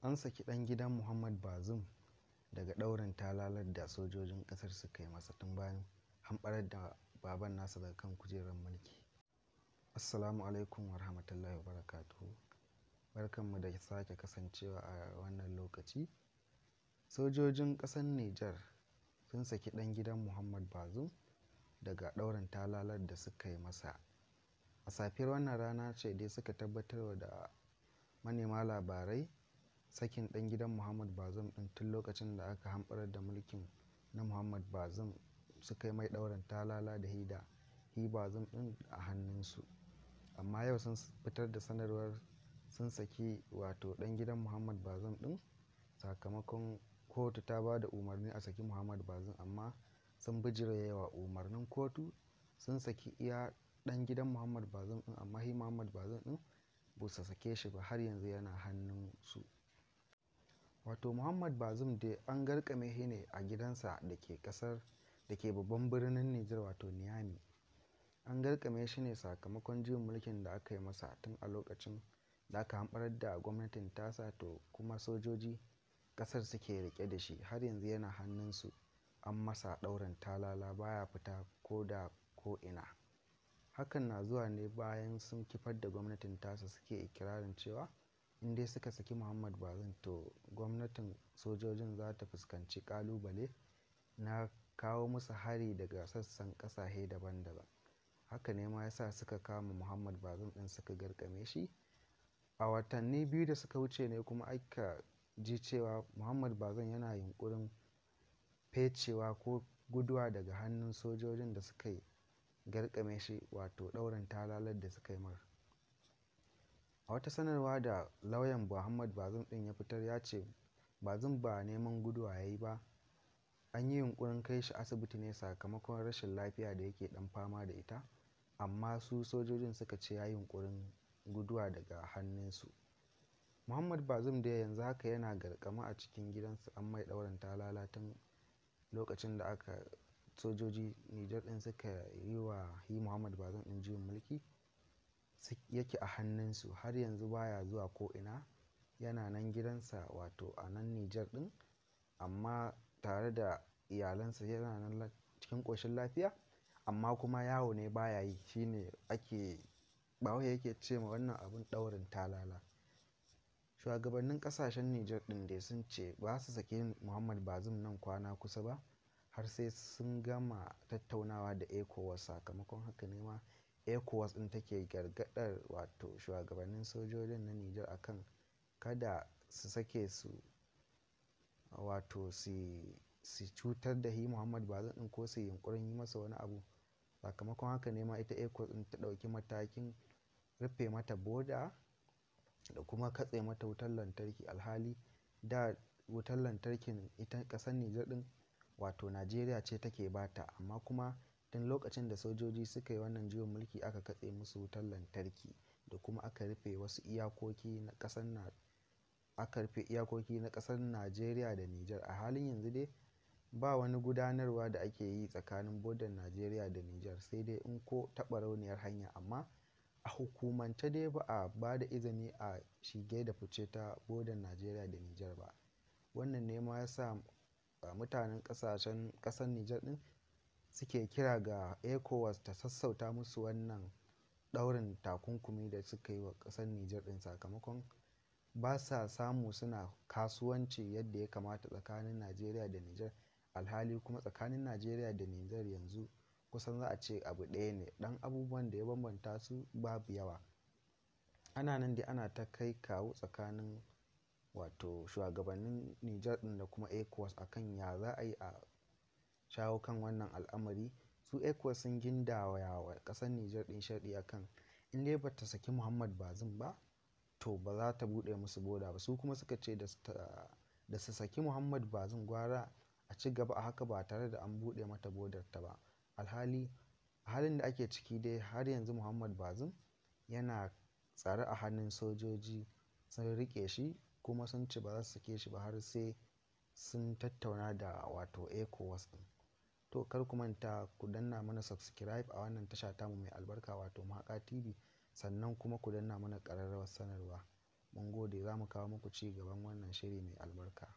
An saki ɗan gidan Muhammad Bazoum daga ɗaurin talalar da sojojin ƙasar suka yi masa tun bayan hamɓarar da baban nasa daga kan kujerar mulki. Assalamu alaikum wa rahmatullahi wa barakatuhu. Barkanmu da sake kasancewa a wannan lokaci. Sojojin ƙasar Nijar sun saki ɗan gidan Muhammad Bazoum daga ɗaurin talalar da suka yi masa. A safiyar wannan rana ce dai suka tabbatar da manema labarai sakin ɗan gidan Muhammad Bazoum ɗin tun lokacin da aka hamɓarar da mulkin na Muhammad Bazoum suka yi mai ɗaurin talala da hi Bazoum ɗin a hannunsu. Amma yau sun fitar da sanarwar sun saki wato ɗan gidan Muhammad Bazoum ɗin sakamakon kotu ta ba da umarni a saki Muhammad Bazoum, amma sun bijirewa umarnin kotu sun saki iya ɗan gidan Muhammad Bazoum ɗin, amma hi Muhammad Bazoum ɗin ba su sake shi ba, har yanzu yana hannunsu. Wato Muhammad Bazoum dai an garkame shi ne a gidansa da ke babban birnin Nijar wato Niamey. An garkame shi ne sakamakon juyin mulkin da aka yi masa tun a lokacin da aka hamɓarar da gwamnatin tasa, to kuma sojoji ƙasar suke rike da shi, har yanzu yana hannunsu. An masa ɗaurin talala baya fita ko ina. Hakan na zuwa ne bayan sun kifar da gwamnatin tasa, suke ikirarin cewa in dai suka saki Muhammad Bazoum to gwamnatin sojojin za ta fuskanci ƙalubale na kawo musu hari daga sassan ƙasashe daban-daban. Haka ne ma yasa suka kama Muhammad Bazoum ɗin suka garkame shi. A watanni biyu da suka wuce ne kuma aka ji cewa Muhammad Bazoum yana yunkurin fecewa ko guduwa daga hannun sojojin da suka yi garkame shi, wato ɗaurin talalar da suka yi mar. A wata sanarwa da lauyan Muhammad Bazoum ɗin ya fitar ya ce Bazoum ba neman guduwa ya yi ba, an yi yunkurin kai shi asibiti ne sakamakon rashin lafiya da yake ɗan fama da ita, amma su sojojin suka ce ya yi yunkurin guduwa daga hannunsu. Muhammad Bazoum dai yanzu haka yana garkame a cikin gidansa, an mai ɗaurin talala tun lokacin da sojoji Nijar ɗin suka yi wa Muhammad Bazoum ɗin juyin mulki yake a hannunsu, har yanzu baya zuwa ko ina, yana nan gidansa wato a nan Nijar ɗin, amma tare da iyalansa, yana nan cikin ƙoshin lafiya, amma kuma yawo ne baya yi, shine bahaushe yake ce ma wannan abun ɗaurin talala. Shugabannin ƙasashen Nijar ɗin dai sun ce ba su saki Muhammad Bazoum nan kwana kusa ba, har sai sun gama tattaunawa da ECOWAS. Sakamakon haka ne ma ECOWAS ɗin take gargaɗar wato shugabannin sojojin na Nijar akan kada su sake su wato su cutar da Muhammad Bazoum ɗin ko su yi yunkurin yi masa wani abu. Sakamakon haka ne ma ita ECOWAS ɗin ta ɗauki matakin rufe mata boda da kuma katse mata wutar lantarki, alhali da wutar lantarkin ita ƙasar Nijar ɗin wato Najeriya ce take bata, amma kuma tun lokacin da sojoji suka yi wannan juyin mulki aka katse musu wutar lantarki, da kuma aka rufe wasu iyakoki na ƙasar Najeriya da Nijar. A halin yanzu dai ba wani gudanarwa da ake yi tsakanin bodar Najeriya da Nijar, sai dai in ko taɓa rauniyar hanya, amma a hukumance dai ba a ba da izini a shige da fice ta bodar Najeriya da Nijar ba. Wannan ne ma ya sa mutanen ƙasar Nijar ɗin suke kira ga ECOWAS ta sassauta musu wannan ɗaurin takunkumi da suka yi wa ƙasar Nijar ɗin, sakamakon ba sa samu suna kasuwanci yadda ya kamata tsakanin Najeriya da Nijar, alhali kuma tsakanin Najeriya da Nijar yanzu kusan za a ce abu ɗaya ne, ɗan abubuwan da ya bambanta su babu yawa. Ana nan dai ana ta kai kawo tsakanin wato shugabannin Nijar ɗin da kuma ECOWAS akan ya za a yi a shawo kan wannan al'amari. Su ECOWAS sun gindawa wa ƙasar Nijar ɗin sharɗi akan in dai ba ta saki Muhammad Bazoum ba, to ba za ta buɗe musu boda ba. Su kuma suka ce da su saki Muhammad Bazoum gwara a ci gaba a haka ba tare da an buɗe mata bodar ta ba. Halin da ake ciki dai har yanzu Muhammad Bazoum yana tsare a hannun sojoji, sun riƙe shi kuma sun ce ba za su sake shi ba har sai sun tattauna da wato ECOWAS ɗin. To kar ku manta ku danna mana subscribe a wannan tasha tamu mai albarka wato Mahaƙa TV, sannan kuma ku danna mana ƙararrawar sanarwa. Mun gode, za mu kawo muku ci gaban wannan shiri mai albarka.